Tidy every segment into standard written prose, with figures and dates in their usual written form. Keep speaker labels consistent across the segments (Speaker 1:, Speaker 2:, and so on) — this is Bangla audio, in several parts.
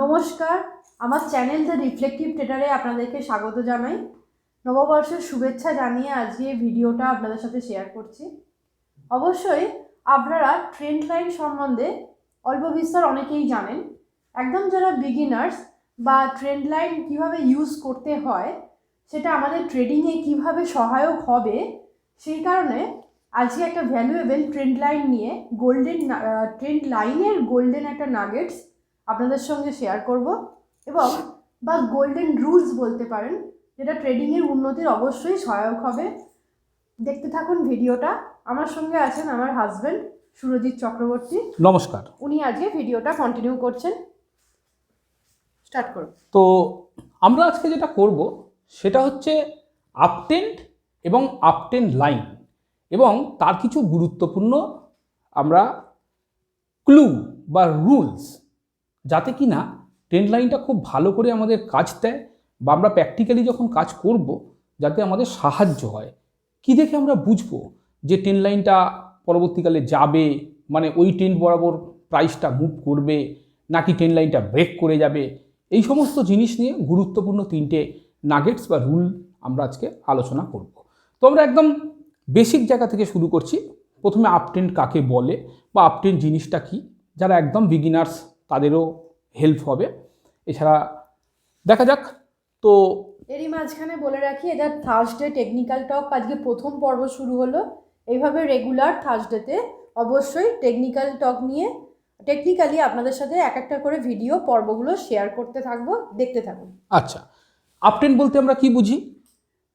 Speaker 1: নমস্কার, আমার চ্যানেল দ্য রিফ্লেক্টিভ ট্রেডারে আপনাদেরকে স্বাগত জানাই। নববর্ষের শুভেচ্ছা জানিয়ে আজকে ভিডিওটা আপনাদের সাথে শেয়ার করছি। অবশ্যই আপনারা ট্রেন্ড লাইন সম্বন্ধে অল্প বিস্তর অনেকেই জানেন। একদম যারা বিগিনার্স বা ট্রেন্ড লাইন কীভাবে ইউজ করতে হয় সেটা আমাদের ট্রেডিংয়ে কীভাবে সহায়ক হবে, সেই কারণে আজকে একটা ভ্যালুয়েবল ট্রেন্ড লাইন নিয়ে ট্রেন্ড লাইনের গোল্ডেন একটা নাগেটস আপনাদের সঙ্গে শেয়ার করব, এবং বা গোল্ডেন রুলস বলতে পারেন, যেটা ট্রেডিংয়ের উন্নতির অবশ্যই সহায়ক হবে। দেখতে থাকুন ভিডিওটা। আমার সঙ্গে আছেন আমার হাজব্যান্ড সুরজিৎ চক্রবর্তী।
Speaker 2: নমস্কার।
Speaker 1: উনি আজকে ভিডিওটা কন্টিনিউ করছেন। স্টার্ট করুন।
Speaker 2: তো আমরা আজকে যেটা করব সেটা হচ্ছে আপট্রেন্ড এবং আপট্রেন্ড লাইন এবং তার কিছু গুরুত্বপূর্ণ আমরা ক্লু বা রুলস, যাতে কি না ট্রেন্ড লাইনটা খুব ভালো করে আমাদের কাজ দেয় বা আমরা প্র্যাকটিক্যালি যখন কাজ করব যাতে আমাদের সাহায্য হয়। কি দেখে আমরা বুঝবো যে ট্রেন্ড লাইনটা পরবর্তীকালে যাবে, মানে ওই ট্রেন্ড বরাবর প্রাইসটা মুভ করবে নাকি ট্রেন্ড লাইনটা ব্রেক করে যাবে, এই সমস্ত জিনিস নিয়ে গুরুত্বপূর্ণ তিনটে নাগেটস বা রুল আমরা আজকে আলোচনা করব। তো আমরা একদম বেসিক জায়গা থেকে শুরু করছি। প্রথমে আপট্রেন্ড কাকে বলে বা আপট্রেন্ড জিনিসটা কি, যারা একদম বিগিনার্স তাদেরও হেল্প হবে। এছাড়া দেখা যাক। তো
Speaker 1: এরই মাঝখানে বলে রাখি, এটা থার্সডে টেকনিক্যাল টক আজকে প্রথম পর্ব শুরু হলো। এইভাবে রেগুলার থার্সডেতে অবশ্যই টেকনিক্যাল টক নিয়ে টেকনিক্যালি আপনাদের সাথে এক একটা করে ভিডিও পর্বগুলো শেয়ার করতে থাকবো, দেখতে থাকুন।
Speaker 2: আচ্ছা, আপট্রেন্ড বলতে আমরা কি বুঝি?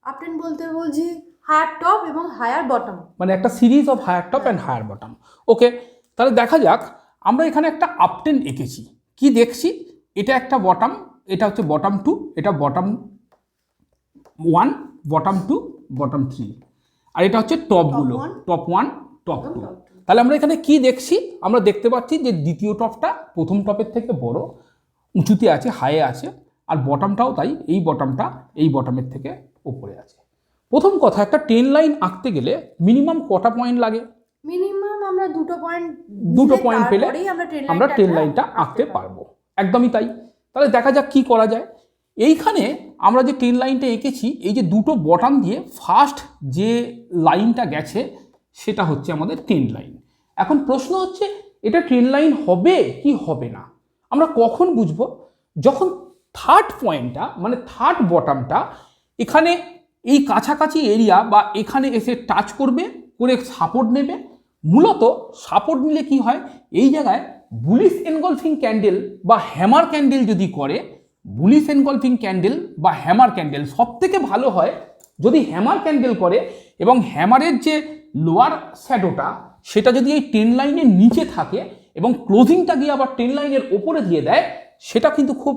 Speaker 1: আপট্রেন্ড বলতে বুঝি হায়ার টপ এবং হায়ার বটম,
Speaker 2: মানে একটা series of higher top and higher bottom. Okay, তাহলে দেখা যাক। আমরা এখানে একটা আপট্রেন্ড এঁকেছি। কি দেখছি? এটা একটা বটম, এটা হচ্ছে বটম 2, এটা বটম 1, বটম 2, বটম 3, আর এটা হচ্ছে টপগুলো, টপ 1, টপ 2। তাহলে আমরা এখানে কি দেখছি? আমরা দেখতে পাচ্ছি যে দ্বিতীয় টপটা প্রথম টপের থেকে বড়, উঁচুতে আছে, হাইয়ে আছে, আর বটমটাও তাই, এই বটমটা এই বটমের থেকে উপরে আছে। প্রথম কথা, একটা ট্রেন্ড লাইন আঁকতে গেলে মিনিমাম কটা পয়েন্ট লাগে?
Speaker 1: মিনিমাম আমরা দুটো পয়েন্ট
Speaker 2: পেলে আমরা ট্রেন্ড লাইনটা আঁকতে পারবো। একদমই তাই। তাহলে দেখা যাক কি করা যায়। এইখানে আমরা যে ট্রেন্ড লাইনটা এঁকেছি, এই যে দুটো বটম দিয়ে ফার্স্ট যে লাইনটা গেছে সেটা হচ্ছে আমাদের ট্রেন্ড লাইন। এখন প্রশ্ন হচ্ছে, এটা ট্রেন্ড লাইন হবে কি হবে না? আমরা কখন বুঝবো? যখন থার্ড পয়েন্টটা, মানে থার্ড বটমটা এখানে এই কাছাকাছি এরিয়া বা এখানে এসে টাচ করবে, করে সাপোর্ট নেবে। মূলত সাপোর্ট নিলে কি হয়, এই জায়গায় বুলিশ এনগলফিং ক্যান্ডেল বা হ্যামার ক্যান্ডেল যদি করে, বুলিশ এনগলফিং ক্যান্ডেল বা হ্যামার ক্যান্ডেল সব থেকে ভালো হয় যদি হ্যামার ক্যান্ডেল করে, এবং হ্যামারের যে লোয়ার শ্যাডোটা সেটা যদি এই ট্রেন্ড লাইনের নিচে থাকে এবং ক্লোজিংটা গিয়ে আবার ট্রেন্ড লাইনের ওপরে দিয়ে দেয়, সেটা কিন্তু খুব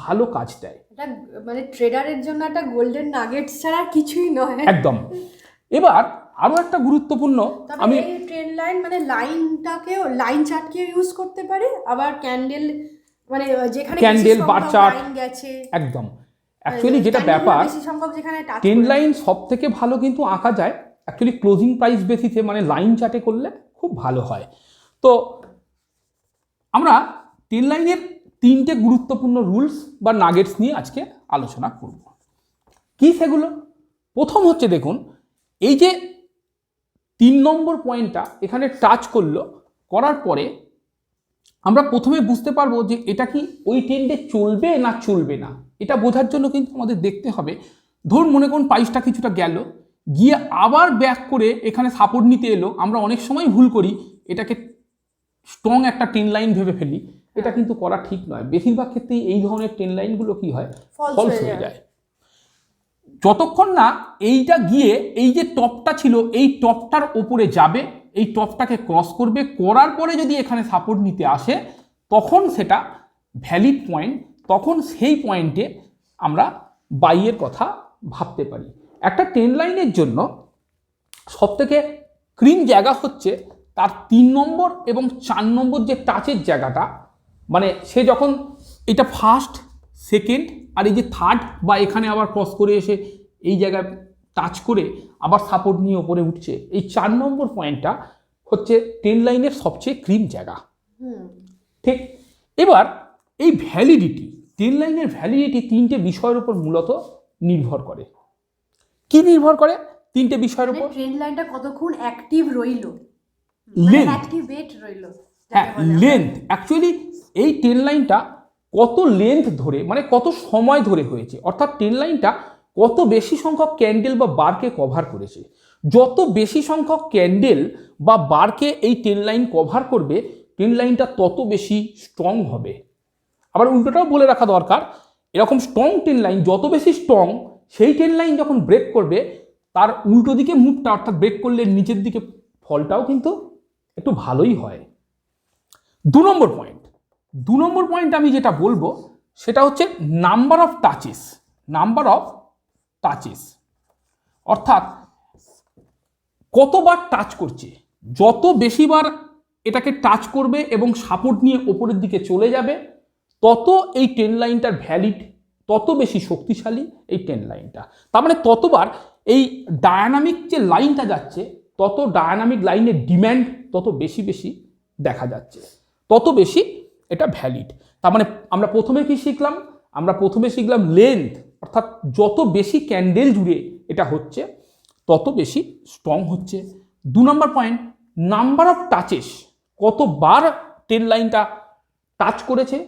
Speaker 2: ভালো কাজ দেয়।
Speaker 1: এটা মানে ট্রেডারের জন্য একটা গোল্ডেন নাগেটস ছাড়া কিছুই নয়।
Speaker 2: একদম। এবার আরো একটা গুরুত্বপূর্ণ,
Speaker 1: আমি এই ট্রেন্ড লাইন মানে লাইনটাকেও লাইন চার্টকে ইউজ করতে পারি, আবার ক্যান্ডেল মানে যেখানে
Speaker 2: ক্যান্ডেল বার চার্ট
Speaker 1: গেছে।
Speaker 2: একদম। অ্যাকচুয়ালি যেটা ব্যাপার, ট্রেন্ড লাইন সব থেকে ভালো কিন্তু আঁকা যায় অ্যাকচুয়ালি ক্লোজিং প্রাইস বেসিসে, মানে লাইন চার্টে করলে খুব ভালো হয়। তো আমরা ট্রেন্ড লাইনের তিনটে গুরুত্বপূর্ণ রুলস বা নাগেটস নিয়ে আজকে আলোচনা করব। কি সেগুলো? প্রথম হচ্ছে, দেখুন এই যে 3 নম্বর পয়েন্টটা এখানে টাচ করলো, করার পরে আমরা প্রথমে বুঝতে পারবো যে এটা কি ওই ট্রেন্ডে চলবে না চলবে না। এটা বোঝার জন্য কিন্তু আমাদের দেখতে হবে, ধরুন মনে করুন প্রাইসটা কিছুটা গেল, গিয়ে আবার ব্যাক করে এখানে সাপোর্ট নিতে এলো। আমরা অনেক সময় ভুল করি, এটাকে স্ট্রং একটা ট্রেন্ড লাইন ভেবে ফেলি। এটা কিন্তু করা ঠিক নয়। বেশিরভাগ ক্ষেত্রেই এই ধরনের ট্রেন্ড লাইনগুলো কি হয়, ফলস হয়ে যায়। যতক্ষণ না এইটা গিয়ে এই যে টপটা ছিল এই টপটার ওপরে যাবে, এই টপটাকে ক্রস করবে, করার পরে যদি এখানে সাপোর্ট নিতে আসে, তখন সেটা ভ্যালিড পয়েন্ট, তখন সেই পয়েন্টে আমরা বাইয়ের কথা ভাবতে পারি। একটা ট্রেন্ড লাইনের জন্য সবথেকে ক্রিম জায়গা হচ্ছে তার 3 নম্বর এবং 4 নম্বর যে টাচের জায়গাটা, মানে সে যখন এটা ফার্স্ট, সেকেন্ড আর এই যে থার্ড বা এখানে আবার ক্রস করে এসে এই জায়গায় টাচ করে আবার সাপোর্ট নিয়ে ওপরে উঠছে, এই 4 নম্বর পয়েন্টটা হচ্ছে ট্রেন্ড লাইনের সবচেয়ে ক্রিম জায়গা। ঠিক। এবার এই ভ্যালিডিটি, ট্রেন লাইনের ভ্যালিডিটি তিনটে বিষয়ের উপর মূলত নির্ভর করে। কি নির্ভর করে? তিনটে বিষয়ের উপর।
Speaker 1: ট্রেন লাইনটা কতক্ষণ অ্যাক্টিভ রইলো,
Speaker 2: লেন্থ,
Speaker 1: অ্যাক্টিভেট রইলো।
Speaker 2: হ্যাঁ লেন্থ। অ্যাকচুয়ালি এই ট্রেন লাইনটা কত লেন্থ ধরে, মানে কত সময় ধরে হয়েছে, অর্থাৎ ট্রেন লাইনটা কত বেশি সংখ্যক ক্যান্ডেল বা বারকে কভার করেছে। যত বেশি সংখ্যক ক্যান্ডেল বা বারকে এই ট্রেন লাইন কভার করবে, ট্রেন লাইনটা তত বেশি স্ট্রং হবে। আবার উল্টোটাও বলে রাখা দরকার, এরকম স্ট্রং ট্রেন লাইন যত বেশি স্ট্রং, সেই ট্রেন লাইন যখন ব্রেক করবে তার উল্টো দিকে মুভটা, অর্থাৎ ব্রেক করলে নিচের দিকে ফলটাও কিন্তু একটু ভালোই হয়। 2 নম্বর পয়েন্ট আমি যেটা বলবো সেটা হচ্ছে number of touches. Number of touches অর্থাৎ কতবার টাচ করছে। যত বেশিবার এটাকে টাচ করবে এবং সাপোর্ট নিয়ে ওপরের দিকে চলে যাবে, তত এই ট্রেন লাইনটার ভ্যালিড, তত বেশি শক্তিশালী এই ট্রেন লাইনটা। তার মানে ততবার এই ডায়নামিক যে লাইনটা যাচ্ছে, তত ডায়নামিক লাইনের ডিম্যান্ড তত বেশি বেশি দেখা যাচ্ছে, তত বেশি এটা ভ্যালিড। তার মানে আমরা প্রথমে কি শিখলাম? আমরা প্রথমে শিখলাম লেন্থ, অর্থাৎ যত বেশি ক্যান্ডেল জুড়ে এটা হচ্ছে তত বেশি স্ট্রং হচ্ছে। 2 নম্বর পয়েন্ট, নাম্বার অফ টাচেস, কতবার ট্রেন লাইনটা টাচ করেছে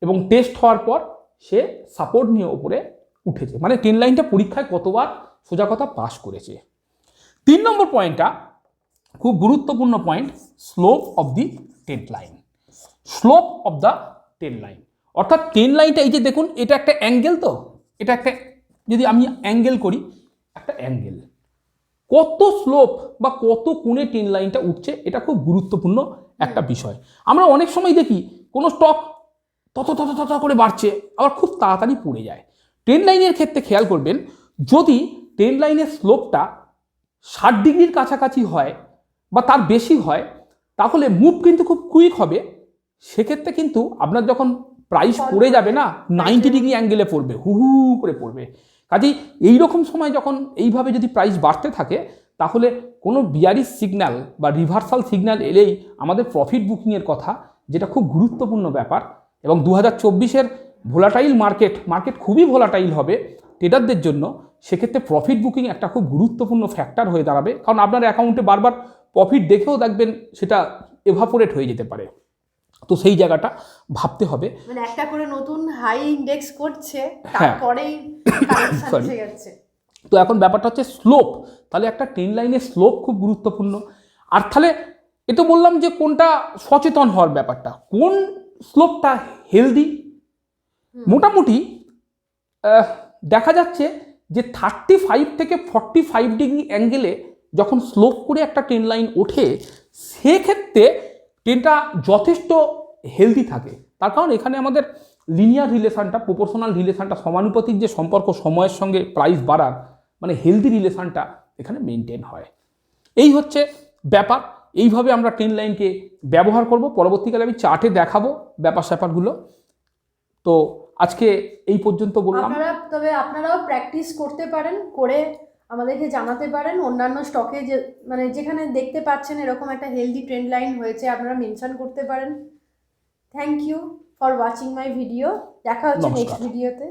Speaker 2: এবং টেস্ট হওয়ার পর সে সাপোর্ট নিয়ে ওপরে উঠেছে, মানে ট্রেন লাইনটা পরীক্ষায় কতবার সোজা কথা পাস করেছে। 3 নম্বর পয়েন্টটা খুব গুরুত্বপূর্ণ point, slope of the train line. Slope of the train line অর্থাৎ ট্রেন লাইনটা, এই যে দেখুন এটা একটা অ্যাঙ্গেল, তো এটা একটা, যদি আমি অ্যাঙ্গেল করি, একটা অ্যাঙ্গেল, কত স্লোপ বা কত কোণে ট্রেন লাইনটা উঠছে, এটা খুব গুরুত্বপূর্ণ একটা বিষয়। আমরা অনেক সময় দেখি কোনো স্টক তত তত তত করে বাড়ছে, আবার খুব তাড়াতাড়ি পড়ে যায়। ট্রেন লাইনের ক্ষেত্রে খেয়াল করবেন, যদি ট্রেন লাইনের স্লোপটা 60 ডিগ্রির কাছাকাছি হয় বা তার বেশি হয়, তাহলে মুভ কিন্তু খুব কুইক হবে। সেক্ষেত্রে কিন্তু আপনার যখন প্রাইস পড়ে যাবে না, 90 ডিগ্রি অ্যাঙ্গেলে পড়বে, হু হু করে পড়বে। কাজেই এইরকম সময় যখন এইভাবে যদি প্রাইস বাড়তে থাকে, তাহলে কোনো বিয়ারিশ সিগন্যাল বা রিভার্সাল সিগন্যাল এলেই আমাদের প্রফিট বুকিংয়ের কথা, যেটা খুব গুরুত্বপূর্ণ ব্যাপার। এবং 2024-এর ভোলাটাইল মার্কেট খুবই ভোলাটাইল হবে ট্রেডারদের জন্য। সেক্ষেত্রে প্রফিট বুকিং একটা খুব গুরুত্বপূর্ণ ফ্যাক্টর হয়ে দাঁড়াবে, কারণ আপনার অ্যাকাউন্টে বারবার প্রফিট দেখেও দেখবেন সেটা এভাপোরেট হয়ে যেতে পারে। তো সেই জায়গাটা ভাবতে হবে,
Speaker 1: মানে একটা করে নতুন হাই ইন্ডেক্স করছে, তারপরেই কারেকশন এসে যাচ্ছে।
Speaker 2: তো এখন ব্যাপারটা হচ্ছে স্লোপ। তাহলে একটা ট্রেন লাইনের স্লোপ খুব গুরুত্বপূর্ণ। আর তাহলে এ তো বললাম যে কোনটা সচেতন হওয়ার ব্যাপারটা, কোন স্লোপটা হেলদি। মোটামুটি দেখা যাচ্ছে যে 35 থেকে 45 ডিগ্রি অ্যাঙ্গেলে যখন স্লোপ করে একটা ট্রেন লাইন ওঠে, সেক্ষেত্রে ট্রেনটা যথেষ্ট হেলদি থাকে। তার কারণ এখানে আমাদের লিনিয়ার রিলেশনটা, প্রপোর্শনাল রিলেশনটা, সমানুপাতিক যে সম্পর্ক সময়ের সঙ্গে প্রাইস বাড়ার, মানে হেলদি রিলেশনটা এখানে মেনটেন হয়। এই হচ্ছে ব্যাপার। এইভাবে আমরা ট্রেন লাইনকে ব্যবহার করব। পরবর্তীকালে আমি চার্টে দেখাবো ব্যাপার স্যাপারগুলো। তো আজকে এই পর্যন্ত বললাম।
Speaker 1: তবে আপনারাও প্র্যাকটিস করতে পারেন, করে আমাদেরকে জানাতে পারেন। অন্যান্য স্টকে যে মানে যেখানে দেখতে পাচ্ছেন এরকম একটা হেলদি ট্রেন্ড লাইন হয়েছে, আপনারা মেনশন করতে পারেন। Thank you for watching my video. দেখা হচ্ছে নেক্সট ভিডিওতে।